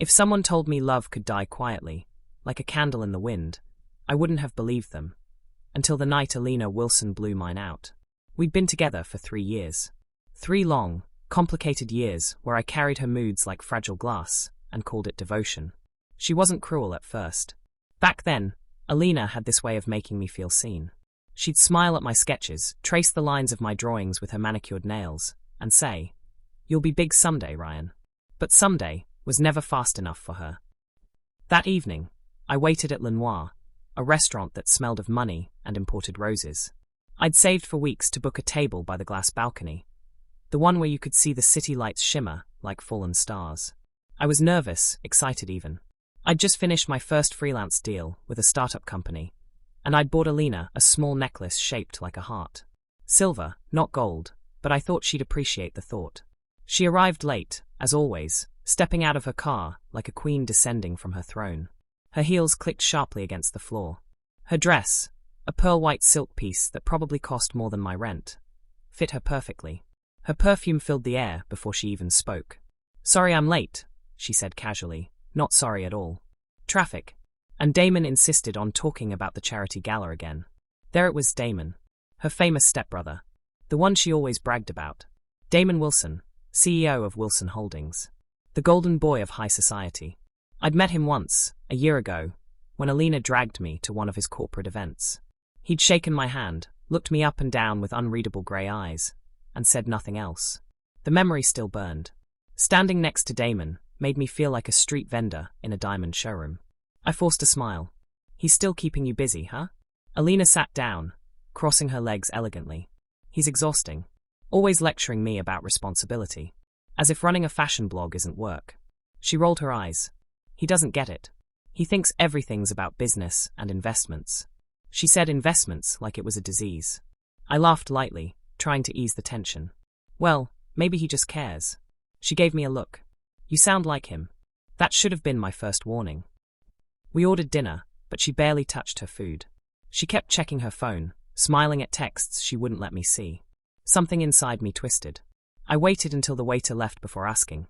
If someone told me love could die quietly, like a candle in the wind, I wouldn't have believed them. Until the night Alina Wilson blew mine out. We'd been together for 3 years. 3 long, complicated years where I carried her moods like fragile glass and called it devotion. She wasn't cruel at first. Back then, Alina had this way of making me feel seen. She'd smile at my sketches, trace the lines of my drawings with her manicured nails, and say, "You'll be big someday, Ryan." But someday was never fast enough for her. That evening, I waited at Lenoir, a restaurant that smelled of money and imported roses. I'd saved for weeks to book a table by the glass balcony, the one where you could see the city lights shimmer like fallen stars. I was nervous, excited even. I'd just finished my first freelance deal with a startup company, and I'd bought Alina a small necklace shaped like a heart. Silver, not gold, but I thought she'd appreciate the thought. She arrived late, as always, stepping out of her car like a queen descending from her throne. Her heels clicked sharply against the floor. Her dress, a pearl-white silk piece that probably cost more than my rent, fit her perfectly. Her perfume filled the air before she even spoke. "Sorry I'm late," she said casually. "Not sorry at all. Traffic." And Damon insisted on talking about the charity gala again. There it was, Damon, her famous stepbrother, the one she always bragged about. Damon Wilson, CEO of Wilson Holdings. The golden boy of high society. I'd met him once, a year ago, when Alina dragged me to one of his corporate events. He'd shaken my hand, looked me up and down with unreadable grey eyes, and said nothing else. The memory still burned. Standing next to Damon made me feel like a street vendor in a diamond showroom. I forced a smile. "He's still keeping you busy, huh?" Alina sat down, crossing her legs elegantly. "He's exhausting. Always lecturing me about responsibility. As if running a fashion blog isn't work." She rolled her eyes. "He doesn't get it. He thinks everything's about business and investments." She said investments like it was a disease. I laughed lightly, trying to ease the tension. "Well, maybe he just cares." She gave me a look. "You sound like him." That should have been my first warning. We ordered dinner, but she barely touched her food. She kept checking her phone, smiling at texts she wouldn't let me see. Something inside me twisted. I waited until the waiter left before asking,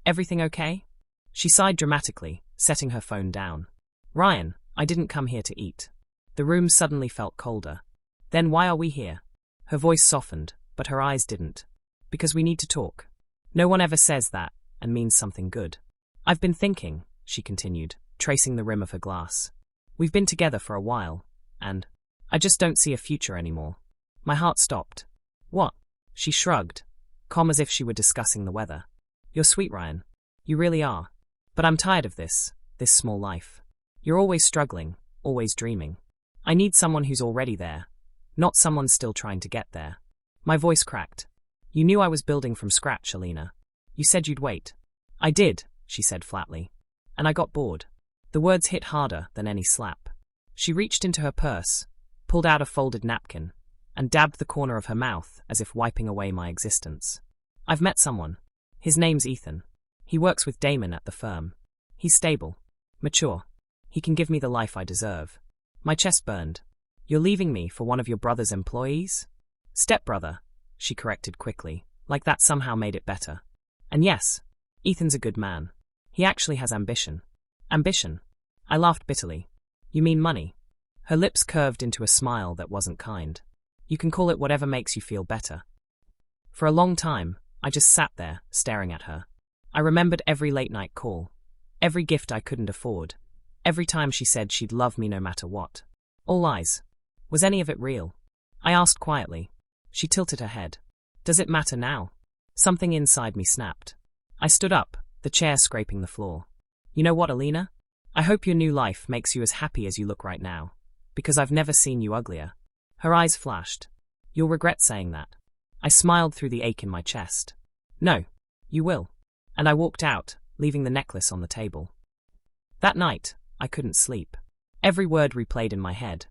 "Everything okay?" She sighed dramatically, setting her phone down. "Ryan, I didn't come here to eat." The room suddenly felt colder. "Then why are we here?" Her voice softened, but her eyes didn't. "Because we need to talk. No one ever says that, and means something good. I've been thinking," she continued, tracing the rim of her glass. "We've been together for a while, and I just don't see a future anymore." My heart stopped. "What?" She shrugged, calm as if she were discussing the weather. "You're sweet, Ryan. You really are. But I'm tired of this small life. You're always struggling, always dreaming. I need someone who's already there, not someone still trying to get there." My voice cracked. "You knew I was building from scratch, Alina. You said you'd wait." "I did," she said flatly. "And I got bored." The words hit harder than any slap. She reached into her purse, pulled out a folded napkin, and dabbed the corner of her mouth as if wiping away my existence. "I've met someone. His name's Ethan. He works with Damon at the firm. He's stable, mature. He can give me the life I deserve." My chest burned. "You're leaving me for one of your brother's employees?" "Stepbrother," she corrected quickly, like that somehow made it better. "And yes, Ethan's a good man. He actually has ambition." "Ambition?" I laughed bitterly. "You mean money?" Her lips curved into a smile that wasn't kind. "You can call it whatever makes you feel better." For a long time, I just sat there, staring at her. I remembered every late-night call, every gift I couldn't afford, every time she said she'd love me no matter what. All lies. Was any of it real? I asked quietly. She tilted her head. "Does it matter now?" Something inside me snapped. I stood up, the chair scraping the floor. "You know what, Alina? I hope your new life makes you as happy as you look right now, because I've never seen you uglier." Her eyes flashed. "You'll regret saying that." I smiled through the ache in my chest. "No, you will." And I walked out, leaving the necklace on the table. That night, I couldn't sleep. Every word replayed in my head.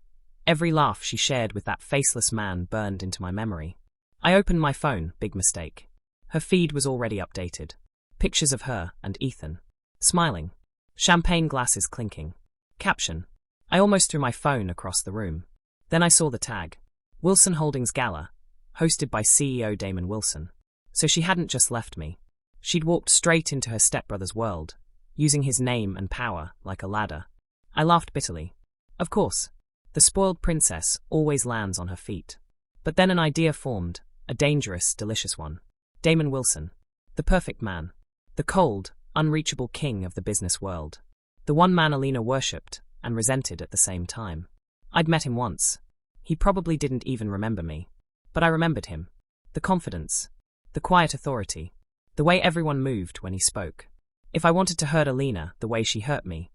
Every laugh she shared with that faceless man burned into my memory. I opened my phone, big mistake. Her feed was already updated. Pictures of her and Ethan. Smiling. Champagne glasses clinking. Caption. I almost threw my phone across the room. Then I saw the tag. Wilson Holdings Gala, hosted by CEO Damon Wilson. So she hadn't just left me. She'd walked straight into her stepbrother's world, using his name and power like a ladder. I laughed bitterly. Of course, the spoiled princess always lands on her feet. But then an idea formed, a dangerous, delicious one. Damon Wilson. The perfect man. The cold, unreachable king of the business world. The one man Alina worshipped and resented at the same time. I'd met him once. He probably didn't even remember me. But I remembered him. The confidence. The quiet authority. The way everyone moved when he spoke. If I wanted to hurt Alina the way she hurt me,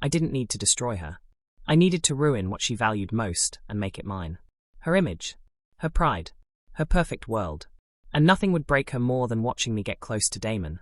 I didn't need to destroy her. I needed to ruin what she valued most and make it mine. Her image. Her pride. Her perfect world. And nothing would break her more than watching me get close to Damon.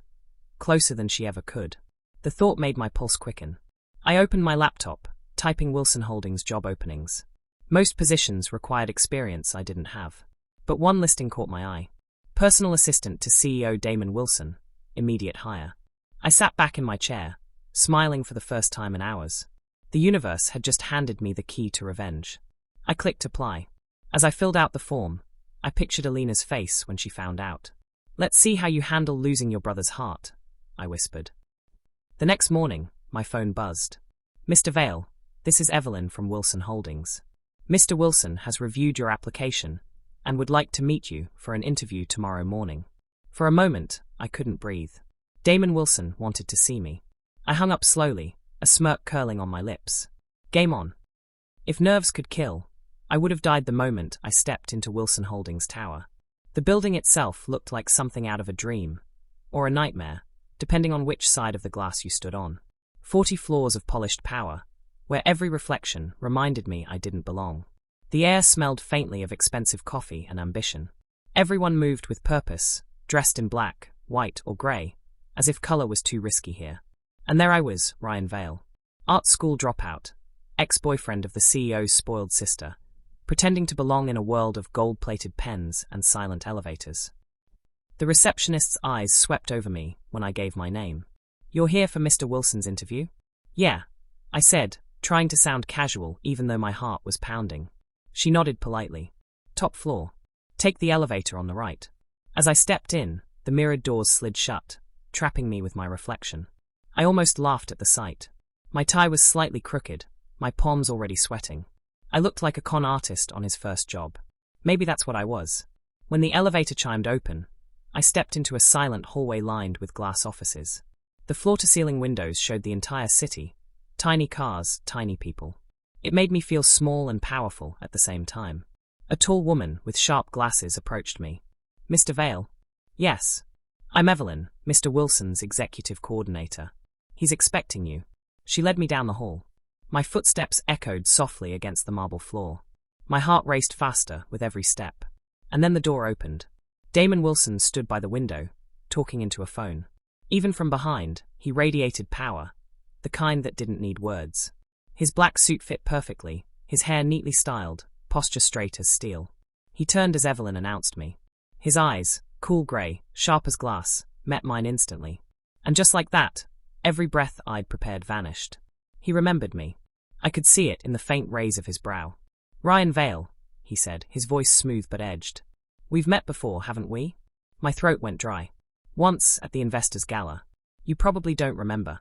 Closer than she ever could. The thought made my pulse quicken. I opened my laptop, typing Wilson Holdings job openings. Most positions required experience I didn't have. But one listing caught my eye. Personal assistant to CEO Damon Wilson, immediate hire. I sat back in my chair, smiling for the first time in hours. The universe had just handed me the key to revenge. I clicked apply. As I filled out the form, I pictured Alina's face when she found out. Let's see how you handle losing your brother's heart, I whispered. The next morning, my phone buzzed. Mr. Vale, this is Evelyn from Wilson Holdings. Mr. Wilson has reviewed your application and would like to meet you for an interview tomorrow morning. For a moment, I couldn't breathe. Damon Wilson wanted to see me. I hung up slowly, a smirk curling on my lips. Game on. If nerves could kill, I would have died the moment I stepped into Wilson Holdings Tower. The building itself looked like something out of a dream, or a nightmare, depending on which side of the glass you stood on. 40 floors of polished power, where every reflection reminded me I didn't belong. The air smelled faintly of expensive coffee and ambition. Everyone moved with purpose, dressed in black, white, or grey, as if colour was too risky here. And there I was, Ryan Vale, art school dropout, ex-boyfriend of the CEO's spoiled sister, pretending to belong in a world of gold-plated pens and silent elevators. The receptionist's eyes swept over me when I gave my name. You're here for Mr. Wilson's interview? Yeah, I said, trying to sound casual even though my heart was pounding. She nodded politely. Top floor. Take the elevator on the right. As I stepped in, the mirrored doors slid shut, trapping me with my reflection. I almost laughed at the sight. My tie was slightly crooked, my palms already sweating. I looked like a con artist on his first job. Maybe that's what I was. When the elevator chimed open, I stepped into a silent hallway lined with glass offices. The floor-to-ceiling windows showed the entire city. Tiny cars, tiny people. It made me feel small and powerful at the same time. A tall woman with sharp glasses approached me. Mr. Vale? Yes. I'm Evelyn, Mr. Wilson's executive coordinator. He's expecting you. She led me down the hall. My footsteps echoed softly against the marble floor. My heart raced faster with every step. And then the door opened. Damon Wilson stood by the window, talking into a phone. Even from behind, he radiated power, the kind that didn't need words. His black suit fit perfectly, his hair neatly styled, posture straight as steel. He turned as Evelyn announced me. His eyes, cool grey, sharp as glass, met mine instantly. And just like that, every breath I'd prepared vanished. He remembered me. I could see it in the faint raise of his brow. Ryan Vale, he said, his voice smooth but edged. We've met before, haven't we? My throat went dry. Once, at the Investors' Gala. You probably don't remember.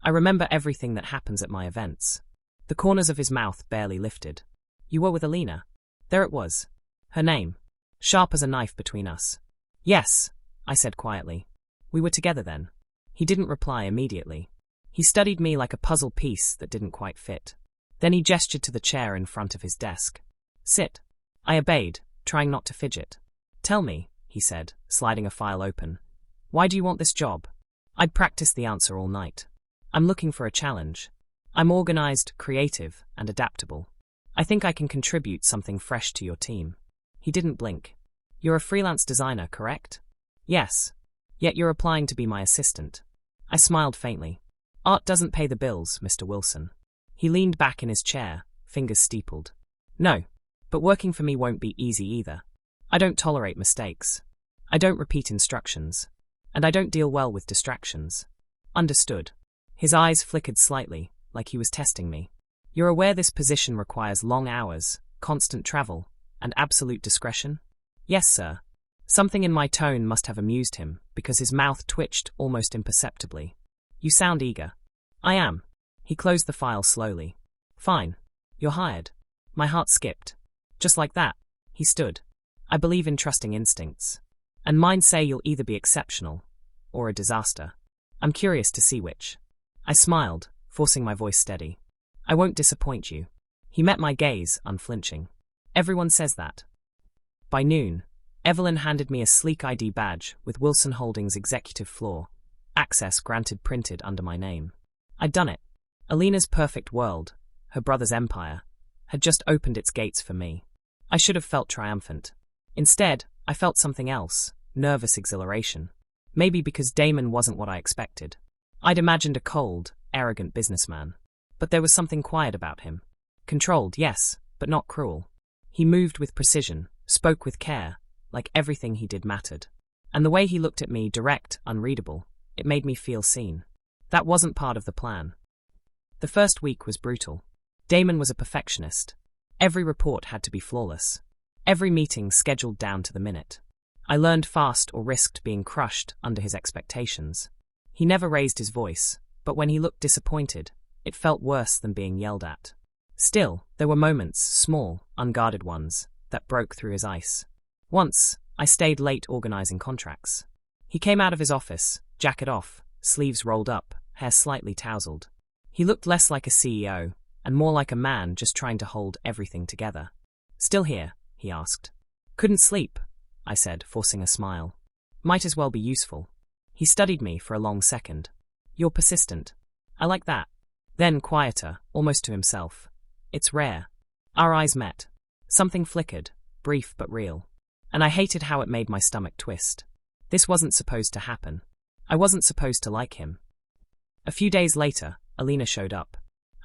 I remember everything that happens at my events. The corners of his mouth barely lifted. You were with Alina. There it was. Her name. Sharp as a knife between us. Yes, I said quietly. We were together then. He didn't reply immediately. He studied me like a puzzle piece that didn't quite fit. Then he gestured to the chair in front of his desk. Sit. I obeyed, trying not to fidget. Tell me, he said, sliding a file open. Why do you want this job? I'd practiced the answer all night. I'm looking for a challenge. I'm organized, creative, and adaptable. I think I can contribute something fresh to your team. He didn't blink. You're a freelance designer, correct? Yes. Yet you're applying to be my assistant. I smiled faintly. Art doesn't pay the bills, Mr. Wilson. He leaned back in his chair, fingers steepled. No, but working for me won't be easy either. I don't tolerate mistakes. I don't repeat instructions. And I don't deal well with distractions. Understood. His eyes flickered slightly, like he was testing me. You're aware this position requires long hours, constant travel, and absolute discretion? Yes, sir. Something in my tone must have amused him, because his mouth twitched almost imperceptibly. You sound eager. I am. He closed the file slowly. Fine. You're hired. My heart skipped. Just like that. He stood. I believe in trusting instincts. And mine say you'll either be exceptional or a disaster. I'm curious to see which. I smiled, forcing my voice steady. I won't disappoint you. He met my gaze, unflinching. Everyone says that. By noon, Evelyn handed me a sleek ID badge with Wilson Holdings executive floor, access granted printed under my name. I'd done it. Alina's perfect world, her brother's empire, had just opened its gates for me. I should have felt triumphant. Instead, I felt something else, nervous exhilaration. Maybe because Damon wasn't what I expected. I'd imagined a cold, arrogant businessman. But there was something quiet about him. Controlled, yes, but not cruel. He moved with precision, spoke with care, like everything he did mattered. And the way he looked at me, direct, unreadable, it made me feel seen. That wasn't part of the plan. The first week was brutal. Damon was a perfectionist. Every report had to be flawless. Every meeting scheduled down to the minute. I learned fast or risked being crushed under his expectations. He never raised his voice, but when he looked disappointed, it felt worse than being yelled at. Still, there were moments, small, unguarded ones, that broke through his ice. Once, I stayed late organizing contracts. He came out of his office, jacket off, sleeves rolled up, hair slightly tousled. He looked less like a CEO, and more like a man just trying to hold everything together. Still here? He asked. Couldn't sleep, I said, forcing a smile. Might as well be useful. He studied me for a long second. You're persistent. I like that. Then, quieter, almost to himself. It's rare. Our eyes met. Something flickered, brief but real. And I hated how it made my stomach twist. This wasn't supposed to happen. I wasn't supposed to like him. A few days later, Alina showed up.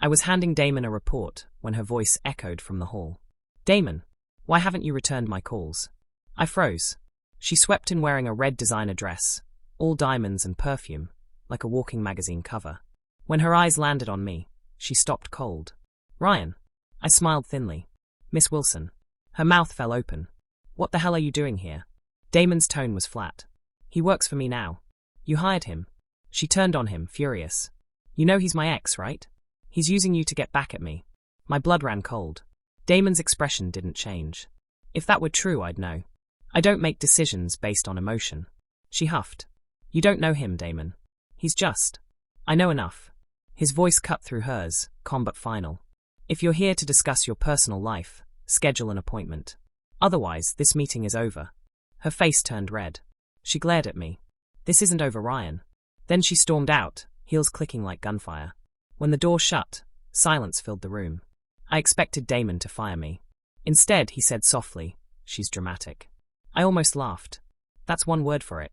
I was handing Damon a report when her voice echoed from the hall. Damon, why haven't you returned my calls? I froze. She swept in wearing a red designer dress, all diamonds and perfume, like a walking magazine cover. When her eyes landed on me, she stopped cold. Ryan. I smiled thinly. Miss Wilson. Her mouth fell open. What the hell are you doing here? Damon's tone was flat. He works for me now. You hired him. She turned on him, furious. You know he's my ex, right? He's using you to get back at me. My blood ran cold. Damon's expression didn't change. If that were true, I'd know. I don't make decisions based on emotion. She huffed. You don't know him, Damon. He's just. I know enough. His voice cut through hers, calm but final. If you're here to discuss your personal life, schedule an appointment. Otherwise, this meeting is over. Her face turned red. She glared at me. This isn't over, Ryan. Then she stormed out, heels clicking like gunfire. When the door shut, silence filled the room. I expected Damon to fire me. Instead, he said softly, she's dramatic. I almost laughed. That's one word for it.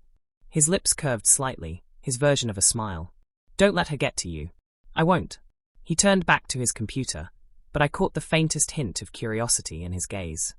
His lips curved slightly, his version of a smile. Don't let her get to you. I won't. He turned back to his computer, but I caught the faintest hint of curiosity in his gaze.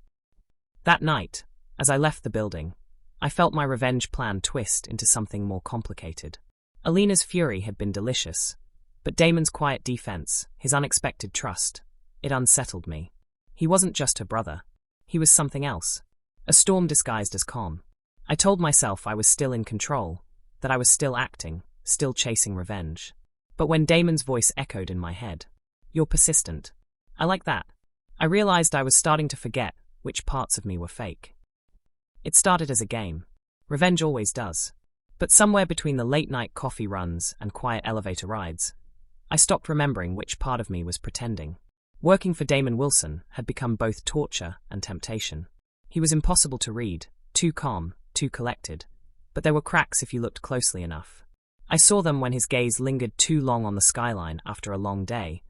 That night, as I left the building, I felt my revenge plan twist into something more complicated. Alina's fury had been delicious, but Damon's quiet defense, his unexpected trust, it unsettled me. He wasn't just her brother. He was something else. A storm disguised as calm. I told myself I was still in control, that I was still acting, still chasing revenge. But when Damon's voice echoed in my head, you're persistent. I like that. I realized I was starting to forget which parts of me were fake. It started as a game. Revenge always does. But somewhere between the late-night coffee runs and quiet elevator rides, I stopped remembering which part of me was pretending. Working for Damon Wilson had become both torture and temptation. He was impossible to read, too calm, too collected, but there were cracks if you looked closely enough. I saw them when his gaze lingered too long on the skyline after a long day,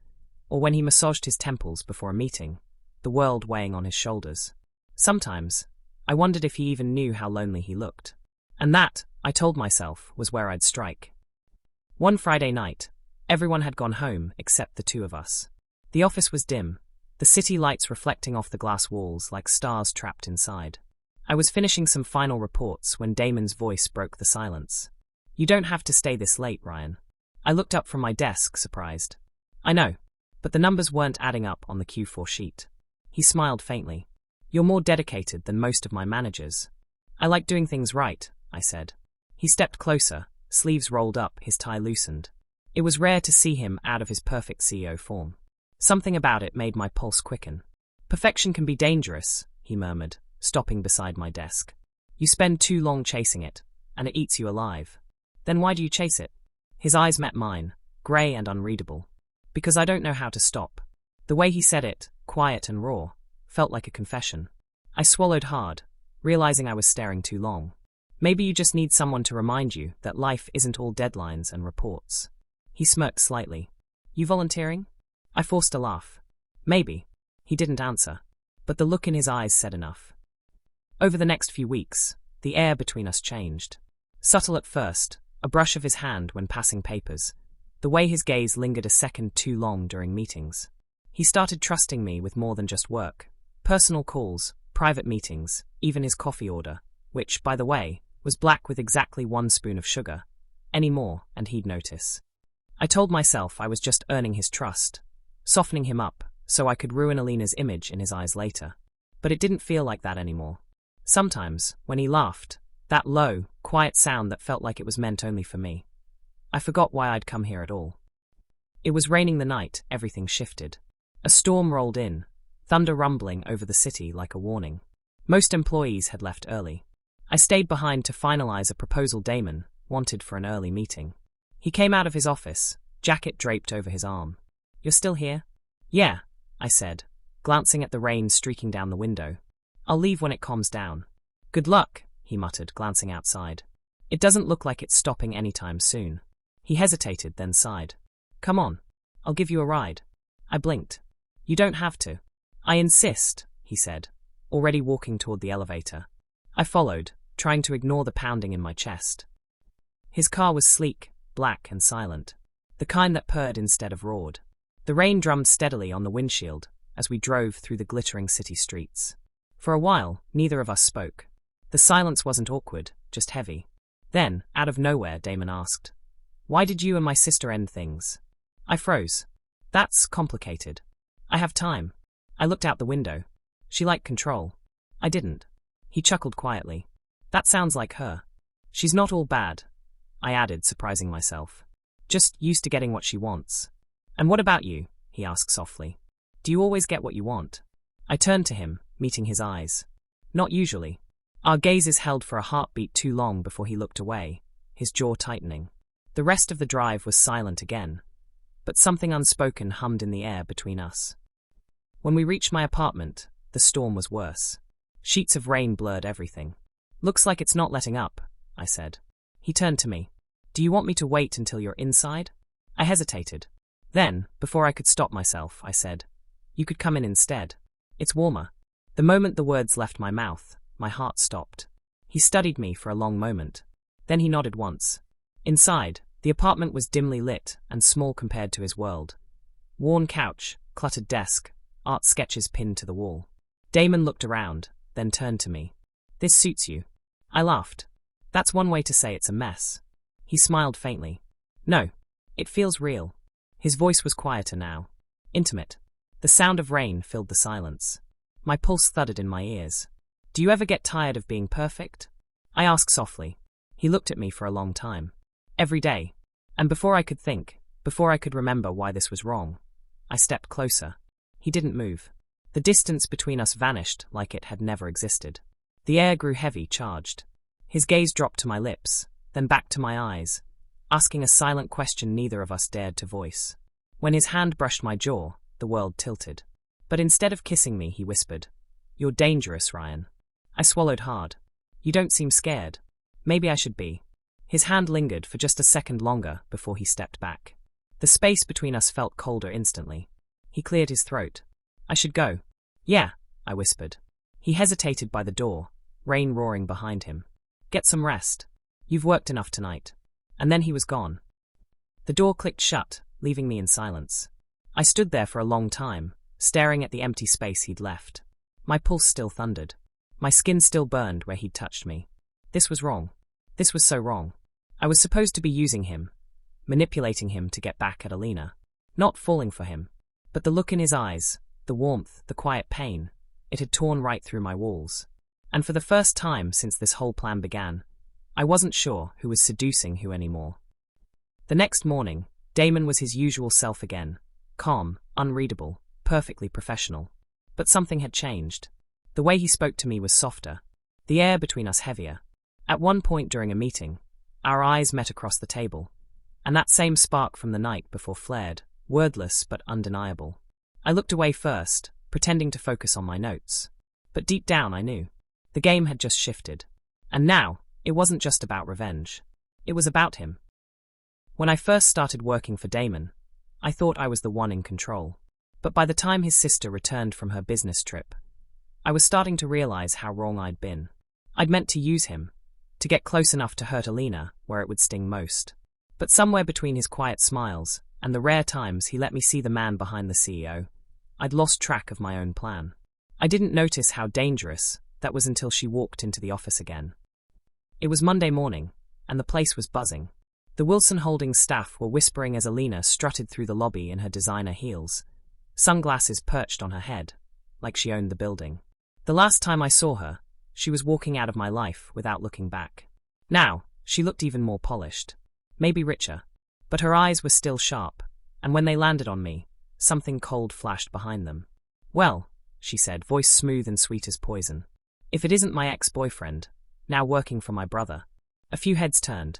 or when he massaged his temples before a meeting, the world weighing on his shoulders. Sometimes, I wondered if he even knew how lonely he looked. And that, I told myself, was where I'd strike. One Friday night, everyone had gone home except the two of us. The office was dim, the city lights reflecting off the glass walls like stars trapped inside. I was finishing some final reports when Damon's voice broke the silence. You don't have to stay this late, Ryan. I looked up from my desk, surprised. I know, but the numbers weren't adding up on the Q4 sheet. He smiled faintly. You're more dedicated than most of my managers. I like doing things right, I said. He stepped closer, sleeves rolled up, his tie loosened. It was rare to see him out of his perfect CEO form. Something about it made my pulse quicken. Perfection can be dangerous, he murmured, stopping beside my desk. You spend too long chasing it, and it eats you alive. Then why do you chase it? His eyes met mine, grey and unreadable. Because I don't know how to stop. The way he said it, quiet and raw, felt like a confession. I swallowed hard, realizing I was staring too long. Maybe you just need someone to remind you that life isn't all deadlines and reports. He smirked slightly. You volunteering? I forced a laugh. Maybe. He didn't answer, but the look in his eyes said enough. Over the next few weeks, the air between us changed. Subtle at first, a brush of his hand when passing papers, the way his gaze lingered a second too long during meetings. He started trusting me with more than just work. Personal calls, private meetings, even his coffee order, which, by the way, was black with exactly 1 spoon of sugar. Any more, and he'd notice. I told myself I was just earning his trust, softening him up, so I could ruin Alina's image in his eyes later. But it didn't feel like that anymore. Sometimes, when he laughed, that low, quiet sound that felt like it was meant only for me, I forgot why I'd come here at all. It was raining the night everything shifted. A storm rolled in, thunder rumbling over the city like a warning. Most employees had left early. I stayed behind to finalize a proposal Damon wanted for an early meeting. He came out of his office, jacket draped over his arm. You're still here? Yeah, I said, glancing at the rain streaking down the window. I'll leave when it calms down. Good luck, he muttered, glancing outside. It doesn't look like it's stopping anytime soon. He hesitated, then sighed. Come on, I'll give you a ride. I blinked. You don't have to. I insist, he said, already walking toward the elevator. I followed, trying to ignore the pounding in my chest. His car was sleek, black and silent, the kind that purred instead of roared. The rain drummed steadily on the windshield as we drove through the glittering city streets. For a while, neither of us spoke. The silence wasn't awkward, just heavy. Then, out of nowhere, Damon asked, "Why did you and my sister end things?" I froze. That's complicated. I have time. I looked out the window. She liked control. I didn't. He chuckled quietly. That sounds like her. She's not all bad, I added, surprising myself. Just used to getting what she wants. And what about you? He asked softly. Do you always get what you want? I turned to him, meeting his eyes. Not usually. Our gazes held for a heartbeat too long before he looked away, his jaw tightening. The rest of the drive was silent again, but something unspoken hummed in the air between us. When we reached my apartment, the storm was worse. Sheets of rain blurred everything. Looks like it's not letting up, I said. He turned to me. Do you want me to wait until you're inside? I hesitated. Then, before I could stop myself, I said, You could come in instead. It's warmer. The moment the words left my mouth, my heart stopped. He studied me for a long moment. Then he nodded once. Inside, the apartment was dimly lit and small compared to his world. Worn couch, cluttered desk, art sketches pinned to the wall. Damon looked around, then turned to me. This suits you. I laughed. That's one way to say it's a mess. He smiled faintly. No, it feels real. His voice was quieter now. Intimate. The sound of rain filled the silence. My pulse thudded in my ears. Do you ever get tired of being perfect? I asked softly. He looked at me for a long time. Every day. And before I could think, before I could remember why this was wrong, I stepped closer. He didn't move. The distance between us vanished like it had never existed. The air grew heavy, charged. His gaze dropped to my lips, then back to my eyes, asking a silent question neither of us dared to voice. When his hand brushed my jaw, the world tilted. But instead of kissing me, he whispered, You're dangerous, Ryan. I swallowed hard. You don't seem scared. Maybe I should be. His hand lingered for just a second longer before he stepped back. The space between us felt colder instantly. He cleared his throat. I should go. Yeah, I whispered. He hesitated by the door, rain roaring behind him. Get some rest. You've worked enough tonight. And then he was gone. The door clicked shut, leaving me in silence. I stood there for a long time, staring at the empty space he'd left. My pulse still thundered. My skin still burned where he'd touched me. This was wrong. This was so wrong. I was supposed to be using him, manipulating him to get back at Alina, not falling for him. But the look in his eyes, the warmth, the quiet pain, it had torn right through my walls. And for the first time since this whole plan began, I wasn't sure who was seducing who anymore. The next morning, Damon was his usual self again, calm, unreadable, perfectly professional. But something had changed. The way he spoke to me was softer, the air between us heavier. At one point during a meeting, our eyes met across the table, and that same spark from the night before flared, wordless but undeniable. I looked away first, pretending to focus on my notes. But deep down I knew. The game had just shifted. And now, it wasn't just about revenge. It was about him. When I first started working for Damon, I thought I was the one in control. But by the time his sister returned from her business trip, I was starting to realize how wrong I'd been. I'd meant to use him, to get close enough to hurt Alina where it would sting most. But somewhere between his quiet smiles and the rare times he let me see the man behind the CEO, I'd lost track of my own plan. I didn't notice how dangerous that was until she walked into the office again. It was Monday morning, and the place was buzzing. The Wilson Holdings staff were whispering as Alina strutted through the lobby in her designer heels, sunglasses perched on her head, like she owned the building. The last time I saw her, she was walking out of my life without looking back. Now, she looked even more polished, maybe richer, but her eyes were still sharp, and when they landed on me, something cold flashed behind them. "Well," she said, voice smooth and sweet as poison, "if it isn't my ex-boyfriend, now working for my brother." A few heads turned.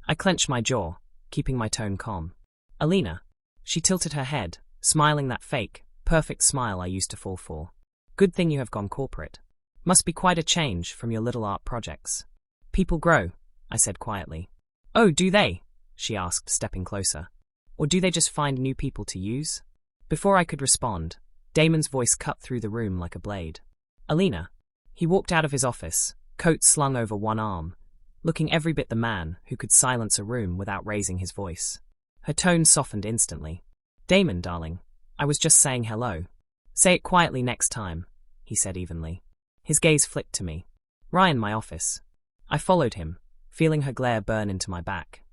I clenched my jaw, keeping my tone calm. "Alina." She tilted her head, smiling that fake, perfect smile I used to fall for. "Good thing you have gone corporate. Must be quite a change from your little art projects." "People grow," I said quietly. "Oh, do they?" she asked, stepping closer. "Or do they just find new people to use?" Before I could respond, Damon's voice cut through the room like a blade. "Alina." He walked out of his office, coat slung over one arm, looking every bit the man who could silence a room without raising his voice. Her tone softened instantly. "Damon, darling, I was just saying hello." "Say it quietly next time," he said evenly. His gaze flicked to me. "Ryan, my office." I followed him, feeling her glare burn into my back.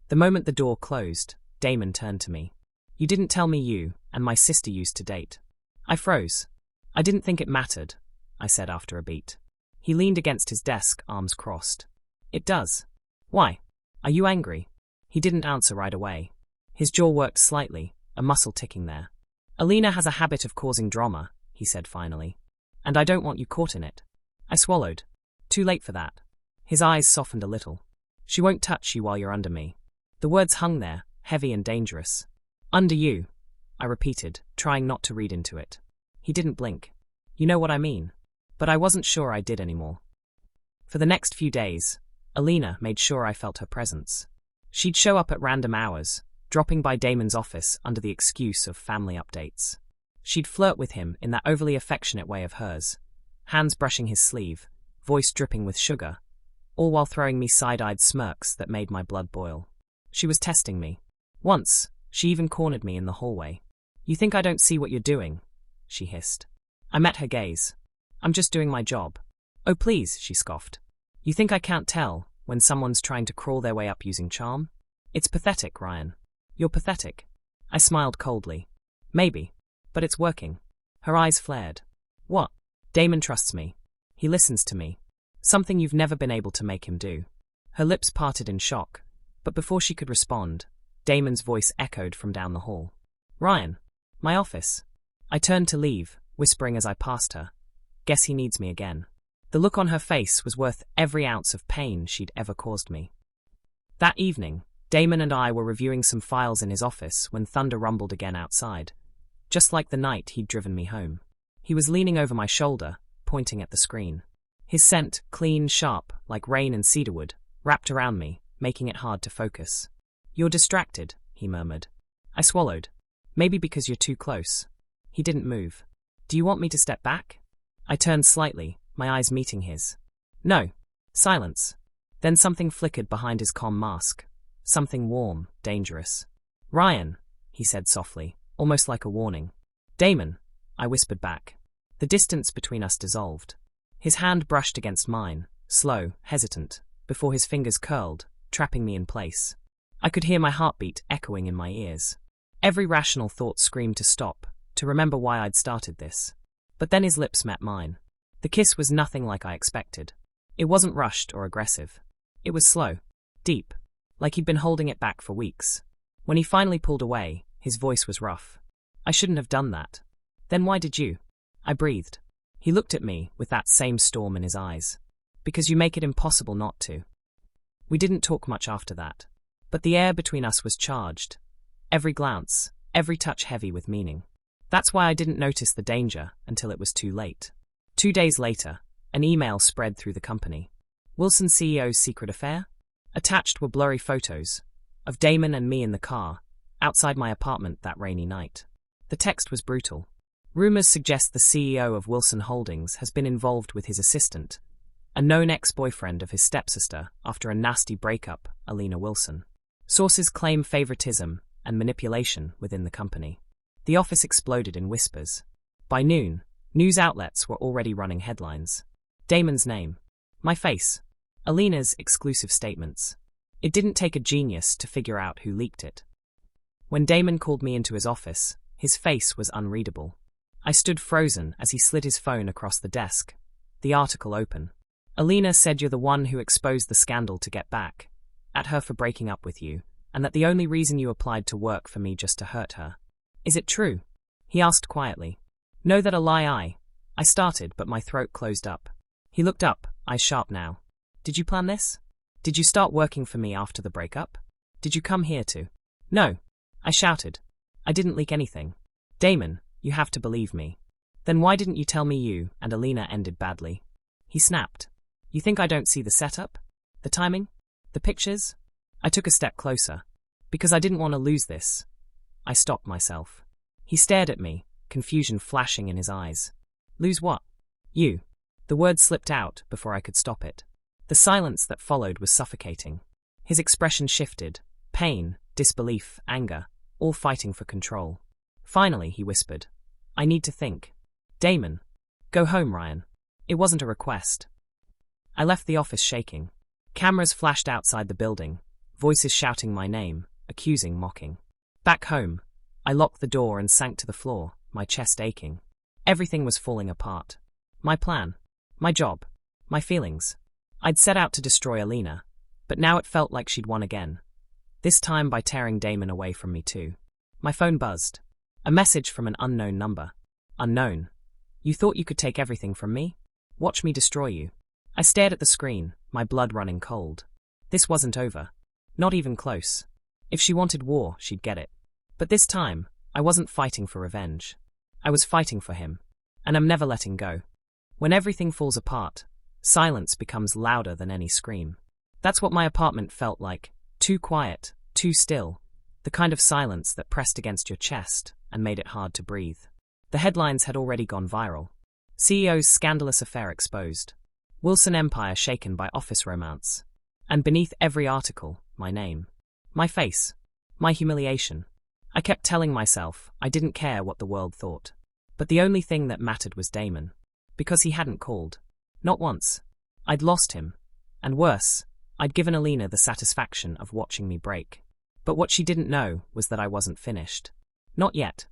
The moment the door closed, Damon turned to me. "You didn't tell me you and my sister used to date." I froze. "I didn't think it mattered," I said after a beat. He leaned against his desk, arms crossed. "It does." "Why? Are you angry?" He didn't answer right away. His jaw worked slightly, a muscle ticking there. "Alina has a habit of causing drama," he said finally. "And I don't want you caught in it." I swallowed. "Too late for that." His eyes softened a little. "She won't touch you while you're under me." The words hung there, heavy and dangerous. "Under you," I repeated, trying not to read into it. He didn't blink. "You know what I mean." But I wasn't sure I did anymore. For the next few days, Alina made sure I felt her presence. She'd show up at random hours, dropping by Damon's office under the excuse of family updates. She'd flirt with him in that overly affectionate way of hers, hands brushing his sleeve, voice dripping with sugar, all while throwing me side-eyed smirks that made my blood boil. She was testing me. Once, she even cornered me in the hallway. "You think I don't see what you're doing?" she hissed. I met her gaze. "I'm just doing my job." "Oh please," she scoffed. "You think I can't tell when someone's trying to crawl their way up using charm? It's pathetic, Ryan. You're pathetic." I smiled coldly. "Maybe. But it's working." Her eyes flared. "What?" "Damon trusts me. He listens to me. Something you've never been able to make him do." Her lips parted in shock, but before she could respond, Damon's voice echoed from down the hall. "Ryan, my office." I turned to leave, whispering as I passed her, "Guess he needs me again." The look on her face was worth every ounce of pain she'd ever caused me. That evening, Damon and I were reviewing some files in his office when thunder rumbled again outside, just like the night he'd driven me home. He was leaning over my shoulder, pointing at the screen. His scent, clean, sharp, like rain and cedarwood, wrapped around me, making it hard to focus. "You're distracted," he murmured. I swallowed. "Maybe because you're too close." He didn't move. "Do you want me to step back?" I turned slightly, my eyes meeting his. "No." Silence. Then something flickered behind his calm mask. Something warm, dangerous. "Ryan," he said softly, almost like a warning. "Damon," I whispered back. The distance between us dissolved. His hand brushed against mine, slow, hesitant, before his fingers curled, trapping me in place. I could hear my heartbeat echoing in my ears. Every rational thought screamed to stop, to remember why I'd started this. But then his lips met mine. The kiss was nothing like I expected. It wasn't rushed or aggressive. It was slow, deep, like he'd been holding it back for weeks. When he finally pulled away, his voice was rough. I shouldn't have done that. Then why did you? I breathed. He looked at me with that same storm in his eyes. Because you make it impossible not to. We didn't talk much after that. But the air between us was charged. Every glance, every touch heavy with meaning. That's why I didn't notice the danger until it was too late. 2 days later, an email spread through the company. Wilson CEO's secret affair? Attached were blurry photos of Damon and me in the car, outside my apartment that rainy night. The text was brutal. Rumors suggest the CEO of Wilson Holdings has been involved with his assistant, a known ex-boyfriend of his stepsister after a nasty breakup, Alina Wilson. Sources claim favoritism and manipulation within the company. The office exploded in whispers. By noon, news outlets were already running headlines. Damon's name. My face. Alina's exclusive statements. It didn't take a genius to figure out who leaked it. When Damon called me into his office, his face was unreadable. I stood frozen as he slid his phone across the desk. The article open. Alina said you're the one who exposed the scandal to get back at her for breaking up with you, and that the only reason you applied to work for me just to hurt her. Is it true? He asked quietly. No, that a lie. I started, but my throat closed up. He looked up, eyes sharp now. Did you plan this? Did you start working for me after the breakup? Did you come here to? No. I shouted. I didn't leak anything. Damon, you have to believe me. Then why didn't you tell me you and Alina ended badly? He snapped. You think I don't see the setup? The timing? The pictures? I took a step closer. Because I didn't want to lose this. I stopped myself. He stared at me, confusion flashing in his eyes. Lose what? You. The word slipped out before I could stop it. The silence that followed was suffocating. His expression shifted. Pain, disbelief, anger, all fighting for control. Finally, he whispered. I need to think. Damon. Go home, Ryan. It wasn't a request. I left the office shaking. Cameras flashed outside the building, voices shouting my name, accusing, mocking. Back home, I locked the door and sank to the floor, my chest aching. Everything was falling apart. My plan. My job. My feelings. I'd set out to destroy Alina, but now it felt like she'd won again. This time by tearing Damon away from me too. My phone buzzed. A message from an unknown number. Unknown. You thought you could take everything from me? Watch me destroy you. I stared at the screen, my blood running cold. This wasn't over. Not even close. If she wanted war, she'd get it. But this time, I wasn't fighting for revenge. I was fighting for him. And I'm never letting go. When everything falls apart, silence becomes louder than any scream. That's what my apartment felt like. Too quiet, too still. The kind of silence that pressed against your chest and made it hard to breathe. The headlines had already gone viral. CEO's scandalous affair exposed. Wilson empire shaken by office romance. And beneath every article, my name. My face. My humiliation. I kept telling myself I didn't care what the world thought. But the only thing that mattered was Damon. Because he hadn't called. Not once. I'd lost him. And worse, I'd given Alina the satisfaction of watching me break. But what she didn't know was that I wasn't finished. Not yet.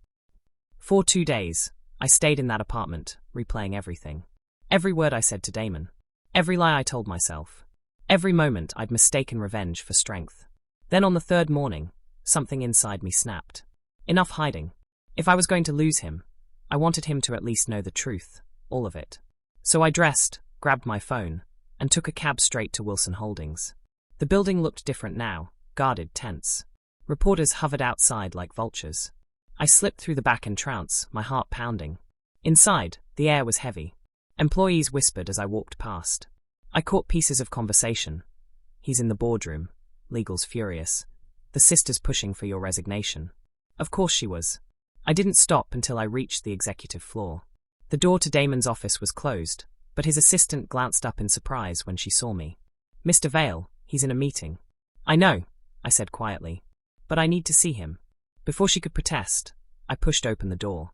For 2 days, I stayed in that apartment, replaying everything. Every word I said to Damon. Every lie I told myself. Every moment I'd mistaken revenge for strength. Then on the 3rd morning, something inside me snapped. Enough hiding. If I was going to lose him, I wanted him to at least know the truth, all of it. So I dressed, grabbed my phone, and took a cab straight to Wilson Holdings. The building looked different now, guarded, tense. Reporters hovered outside like vultures. I slipped through the back entrance, my heart pounding. Inside, the air was heavy. Employees whispered as I walked past. I caught pieces of conversation. He's in the boardroom. Legal's furious. The sister's pushing for your resignation. Of course she was. I didn't stop until I reached the executive floor. The door to Damon's office was closed, but his assistant glanced up in surprise when she saw me. Mr. Vale, he's in a meeting. I know, I said quietly. But I need to see him. Before she could protest, I pushed open the door.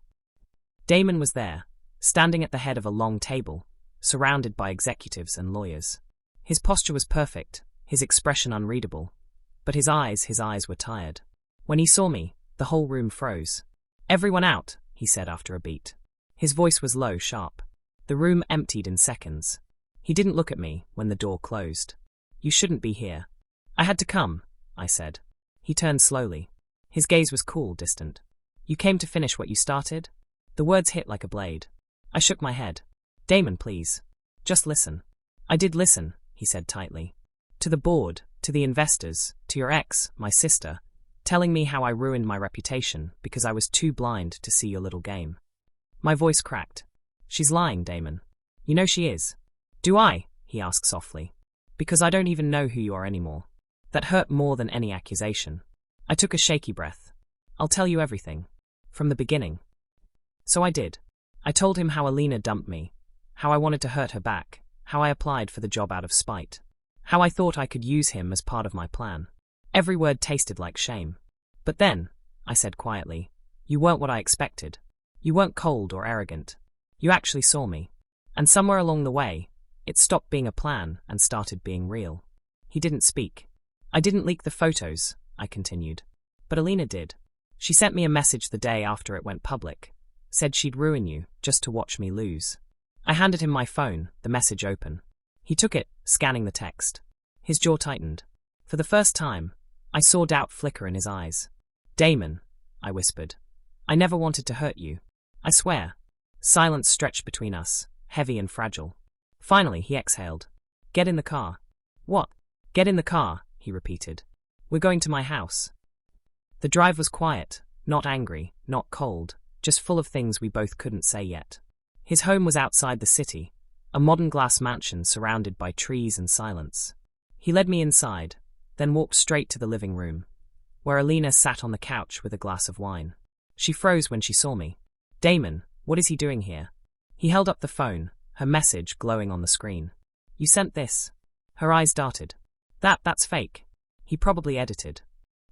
Damon was there, standing at the head of a long table, surrounded by executives and lawyers. His posture was perfect, his expression unreadable. But his eyes were tired. When he saw me, the whole room froze. Everyone out, he said after a beat. His voice was low, sharp. The room emptied in seconds. He didn't look at me when the door closed. You shouldn't be here. I had to come, I said. He turned slowly. His gaze was cool, distant. You came to finish what you started? The words hit like a blade. I shook my head. Damon, please. Just listen. I did listen, he said tightly. To the board, to the investors, to your ex, my sister, telling me how I ruined my reputation because I was too blind to see your little game. My voice cracked. She's lying, Damon. You know she is. Do I? He asked softly. Because I don't even know who you are anymore. That hurt more than any accusation. I took a shaky breath. I'll tell you everything. From the beginning. So I did. I told him how Alina dumped me, how I wanted to hurt her back, how I applied for the job out of spite, how I thought I could use him as part of my plan. Every word tasted like shame. But then, I said quietly, you weren't what I expected. You weren't cold or arrogant. You actually saw me. And somewhere along the way, it stopped being a plan and started being real. He didn't speak. I didn't leak the photos, I continued. But Alina did. She sent me a message the day after it went public. Said she'd ruin you, just to watch me lose. I handed him my phone, the message open. He took it, scanning the text. His jaw tightened. For the first time, I saw doubt flicker in his eyes. Damon, I whispered. I never wanted to hurt you. I swear. Silence stretched between us, heavy and fragile. Finally, he exhaled. Get in the car. What? Get in the car, he repeated. We're going to my house. The drive was quiet, not angry, not cold, just full of things we both couldn't say yet. His home was outside the city, a modern glass mansion surrounded by trees and silence. He led me inside, then walked straight to the living room, where Alina sat on the couch with a glass of wine. She froze when she saw me. Damon, what is he doing here? He held up the phone, her message glowing on the screen. You sent this. Her eyes darted. That's fake. He probably edited.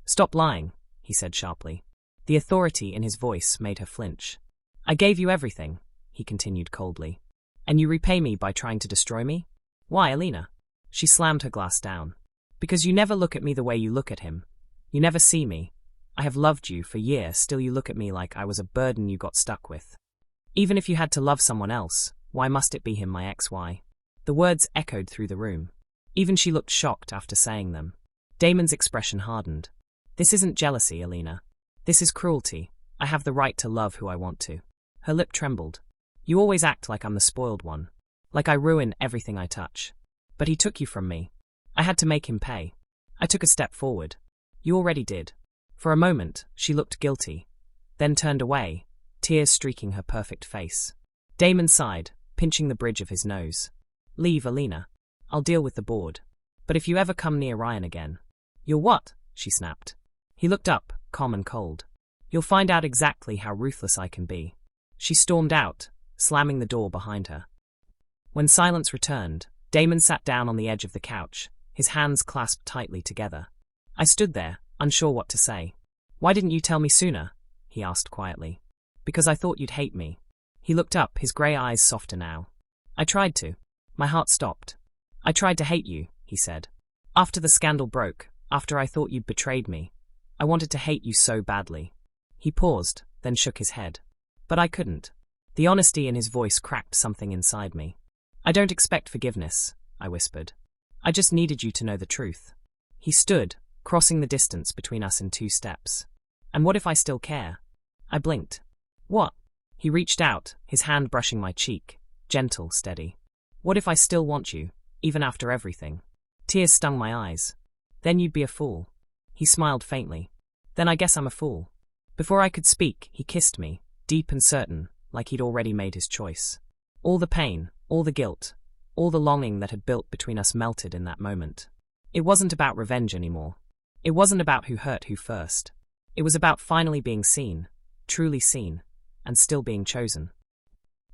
Stop lying, he said sharply. The authority in his voice made her flinch. I gave you everything, he continued coldly. And you repay me by trying to destroy me? Why, Alina? She slammed her glass down. Because you never look at me the way you look at him. You never see me. I have loved you for years, still you look at me like I was a burden you got stuck with. Even if you had to love someone else, why must it be him, my ex-wife? The words echoed through the room. Even she looked shocked after saying them. Damon's expression hardened. This isn't jealousy, Alina. This is cruelty. I have the right to love who I want to. Her lip trembled. You always act like I'm the spoiled one. Like I ruin everything I touch. But he took you from me. I had to make him pay. I took a step forward. You already did. For a moment, she looked guilty, then turned away, tears streaking her perfect face. Damon sighed, pinching the bridge of his nose. Leave, Alina. I'll deal with the board. But if you ever come near Ryan again... You'll what? She snapped. He looked up, calm and cold. You'll find out exactly how ruthless I can be. She stormed out, slamming the door behind her. When silence returned, Damon sat down on the edge of the couch, his hands clasped tightly together. I stood there, unsure what to say. Why didn't you tell me sooner? He asked quietly. Because I thought you'd hate me. He looked up, his grey eyes softer now. I tried to. My heart stopped. I tried to hate you, he said. After the scandal broke, after I thought you'd betrayed me, I wanted to hate you so badly. He paused, then shook his head. But I couldn't. The honesty in his voice cracked something inside me. I don't expect forgiveness, I whispered. I just needed you to know the truth. He stood, crossing the distance between us in 2 steps. And what if I still care? I blinked. What? He reached out, his hand brushing my cheek, gentle, steady. What if I still want you, even after everything? Tears stung my eyes. Then you'd be a fool. He smiled faintly. Then I guess I'm a fool. Before I could speak, he kissed me, deep and certain, like he'd already made his choice. All the pain, all the guilt, all the longing that had built between us melted in that moment. It wasn't about revenge anymore. It wasn't about who hurt who first. It was about finally being seen, truly seen, and still being chosen.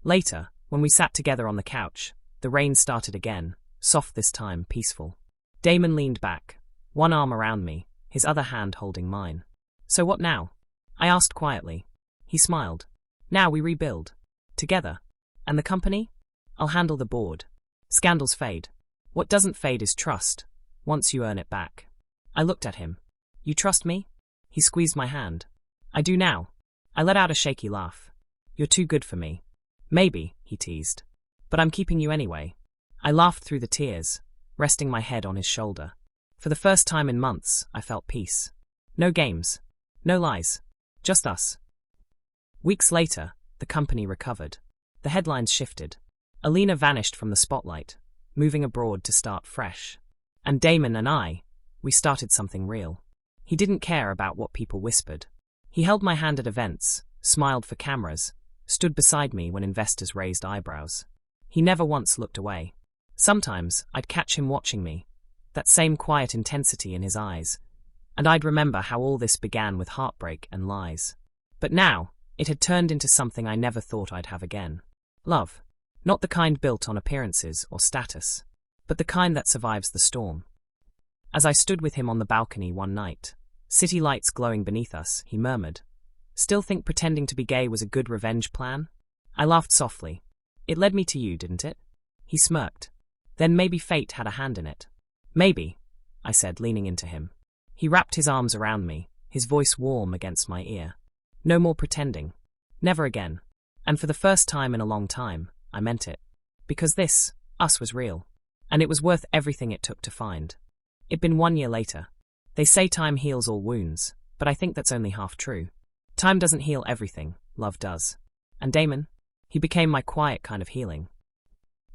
Later, when we sat together on the couch, the rain started again, soft this time, peaceful. Damon leaned back, one arm around me, his other hand holding mine. So what now? I asked quietly. He smiled. Now we rebuild. Together. And the company? I'll handle the board. Scandals fade. What doesn't fade is trust, once you earn it back. I looked at him. You trust me? He squeezed my hand. I do now. I let out a shaky laugh. You're too good for me. Maybe, he teased. But I'm keeping you anyway. I laughed through the tears, resting my head on his shoulder. For the first time in months, I felt peace. No games. No lies. Just us. Weeks later, the company recovered. The headlines shifted. Alina vanished from the spotlight, moving abroad to start fresh. And Damon and I, we started something real. He didn't care about what people whispered. He held my hand at events, smiled for cameras, stood beside me when investors raised eyebrows. He never once looked away. Sometimes I'd catch him watching me, that same quiet intensity in his eyes, and I'd remember how all this began with heartbreak and lies. But now, it had turned into something I never thought I'd have again. Love. Not the kind built on appearances or status, but the kind that survives the storm. As I stood with him on the balcony one night, city lights glowing beneath us, he murmured, "Still think pretending to be gay was a good revenge plan?" I laughed softly. "It led me to you, didn't it?" He smirked. "Then maybe fate had a hand in it." "Maybe," I said, leaning into him. He wrapped his arms around me, his voice warm against my ear. "No more pretending. Never again." And for the first time in a long time, I meant it. Because this, us, was real. And it was worth everything it took to find. It'd been 1 year later. They say time heals all wounds, but I think that's only half true. Time doesn't heal everything, love does. And Damon? He became my quiet kind of healing.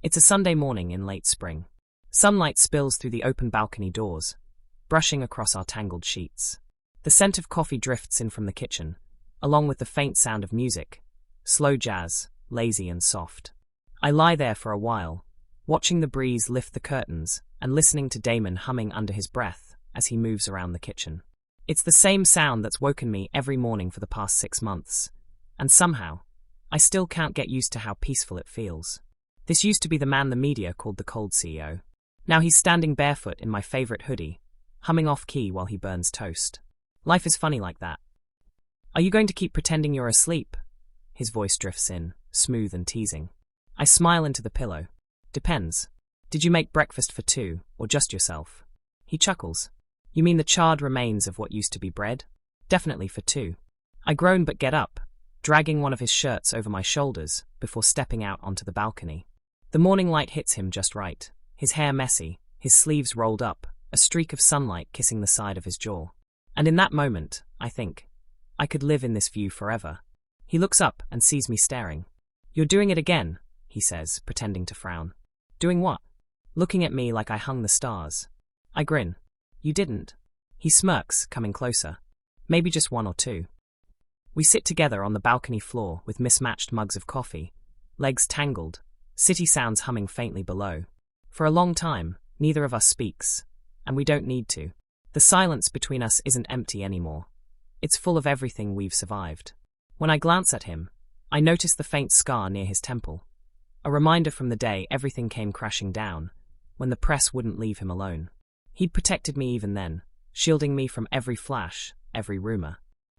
It's a Sunday morning in late spring. Sunlight spills through the open balcony doors, brushing across our tangled sheets. The scent of coffee drifts in from the kitchen, along with the faint sound of music, slow jazz, lazy and soft. I lie there for a while, watching the breeze lift the curtains and listening to Damon humming under his breath as he moves around the kitchen. It's the same sound that's woken me every morning for the past 6 months, and somehow, I still can't get used to how peaceful it feels. This used to be the man the media called the cold CEO. Now he's standing barefoot in my favorite hoodie, humming off-key while he burns toast. Life is funny like that. "Are you going to keep pretending you're asleep?" His voice drifts in, smooth and teasing. I smile into the pillow. "Depends. Did you make breakfast for 2, or just yourself?" He chuckles. "You mean the charred remains of what used to be bread?" "Definitely for 2. I groan but get up, dragging one of his shirts over my shoulders before stepping out onto the balcony. The morning light hits him just right, his hair messy, his sleeves rolled up, a streak of sunlight kissing the side of his jaw. And in that moment, I think, I could live in this view forever. He looks up and sees me staring. "You're doing it again," he says, pretending to frown. "Doing what?" Looking at me like I hung the stars. I grin. "You didn't." He smirks, coming closer. "Maybe just 1 or 2. We sit together on the balcony floor with mismatched mugs of coffee, legs tangled, city sounds humming faintly below. For a long time, neither of us speaks, and we don't need to. The silence between us isn't empty anymore. It's full of everything we've survived. When I glance at him, I notice the faint scar near his temple. A reminder from the day everything came crashing down, when the press wouldn't leave him alone. He'd protected me even then, shielding me from every flash, every rumor.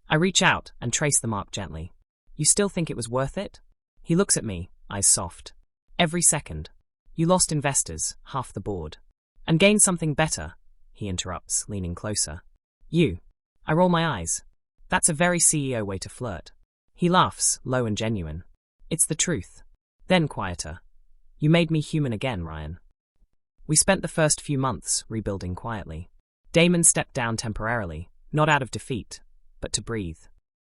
I reach out and trace the mark gently. "You still think it was worth it?" He looks at me, eyes soft. "Every second. You lost investors, half the board. And gained something better," he interrupts, leaning closer. "You." I roll my eyes. That's a very CEO way to flirt. He laughs, low and genuine. "It's the truth." Then quieter. "You made me human again, Ryan." We spent the first few months rebuilding quietly. Damon stepped down temporarily, not out of defeat, but to breathe.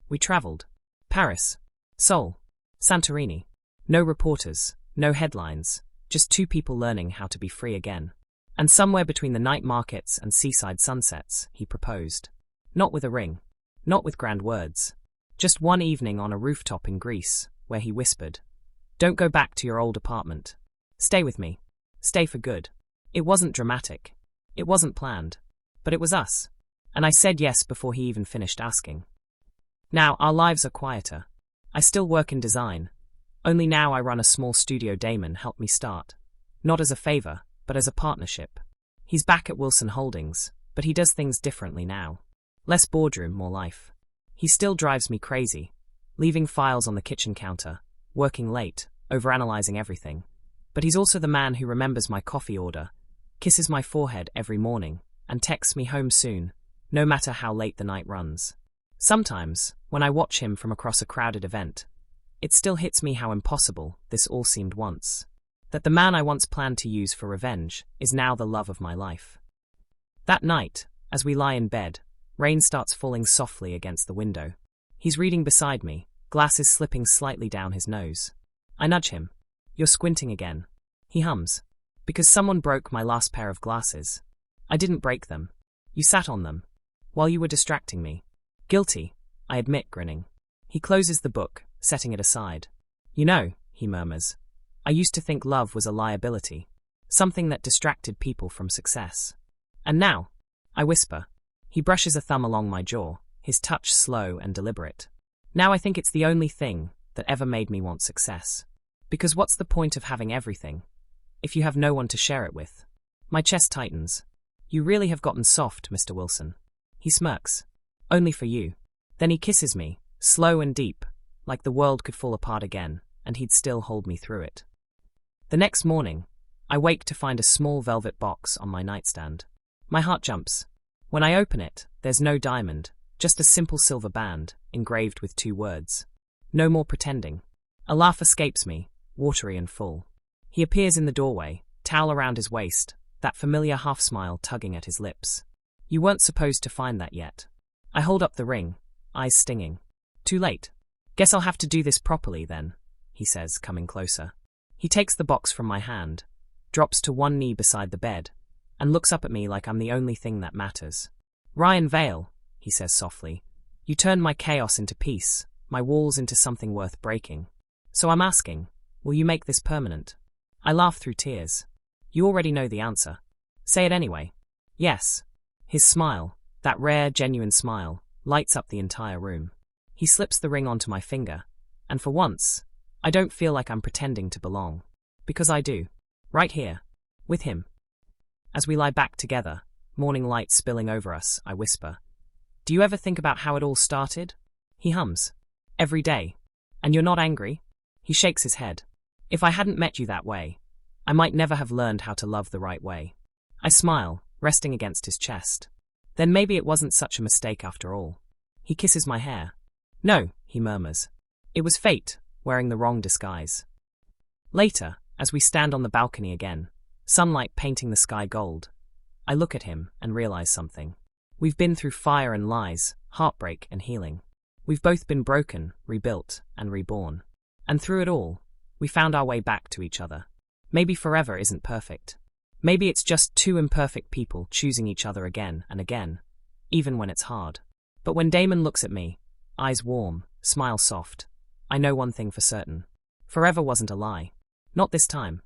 We traveled. Paris, Seoul, Santorini. No reporters, no headlines, just 2 people learning how to be free again. And somewhere between the night markets and seaside sunsets, he proposed. Not with a ring, not with grand words. Just one evening on a rooftop in Greece, where he whispered, "Don't go back to your old apartment. Stay with me. Stay for good." It wasn't dramatic. It wasn't planned. But it was us. And I said yes before he even finished asking. Now, our lives are quieter. I still work in design. Only now I run a small studio Damon helped me start. Not as a favor, but as a partnership. He's back at Wilson Holdings, but he does things differently now. Less boardroom, more life. He still drives me crazy, leaving files on the kitchen counter, working late, overanalyzing everything. But he's also the man who remembers my coffee order, kisses my forehead every morning, and texts me home soon, no matter how late the night runs. Sometimes, when I watch him from across a crowded event, it still hits me how impossible this all seemed once. That the man I once planned to use for revenge is now the love of my life. That night, as we lie in bed, Rain starts falling softly against the window. He's reading beside me, glasses slipping slightly down his nose. I nudge him. You're squinting again. He hums. Because someone broke my last pair of glasses. I didn't break them. You sat on them. While you were distracting me. Guilty, I admit, grinning. He closes the book, setting it aside. You know, he murmurs, I used to think love was a liability. Something that distracted people from success. And now, I whisper. He brushes a thumb along my jaw, his touch slow and deliberate. Now I think it's the only thing that ever made me want success. Because what's the point of having everything if you have no one to share it with? My chest tightens. You really have gotten soft, Mr. Wilson. He smirks. Only for you. Then he kisses me, slow and deep, like the world could fall apart again, and he'd still hold me through it. The next morning, I wake to find a small velvet box on my nightstand. My heart jumps. When I open it, there's no diamond, just a simple silver band, engraved with 2 words. No more pretending. A laugh escapes me, watery and full. He appears in the doorway, towel around his waist, that familiar half-smile tugging at his lips. You weren't supposed to find that yet. I hold up the ring, eyes stinging. Too late. Guess I'll have to do this properly then, he says, coming closer. He takes the box from my hand, drops to one knee beside the bed, and looks up at me like I'm the only thing that matters. Ryan Vale, he says softly, you turned my chaos into peace, my walls into something worth breaking. So I'm asking, will you make this permanent? I laugh through tears. You already know the answer. Say it anyway. Yes. His smile, that rare, genuine smile, lights up the entire room. He slips the ring onto my finger, and for once, I don't feel like I'm pretending to belong. Because I do. Right here. With him. As we lie back together, morning light spilling over us, I whisper. Do you ever think about how it all started? He hums. Every day. And you're not angry? He shakes his head. If I hadn't met you that way, I might never have learned how to love the right way. I smile, resting against his chest. Then maybe it wasn't such a mistake after all. He kisses my hair. No, he murmurs. It was fate, wearing the wrong disguise. Later, as we stand on the balcony again, sunlight painting the sky gold, I look at him and realize something. We've been through fire and lies, heartbreak and healing. We've both been broken, rebuilt, and reborn. And through it all, we found our way back to each other. Maybe forever isn't perfect. Maybe it's just 2 imperfect people choosing each other again and again, even when it's hard. But when Damon looks at me, eyes warm, smile soft, I know one thing for certain. Forever wasn't a lie. Not this time.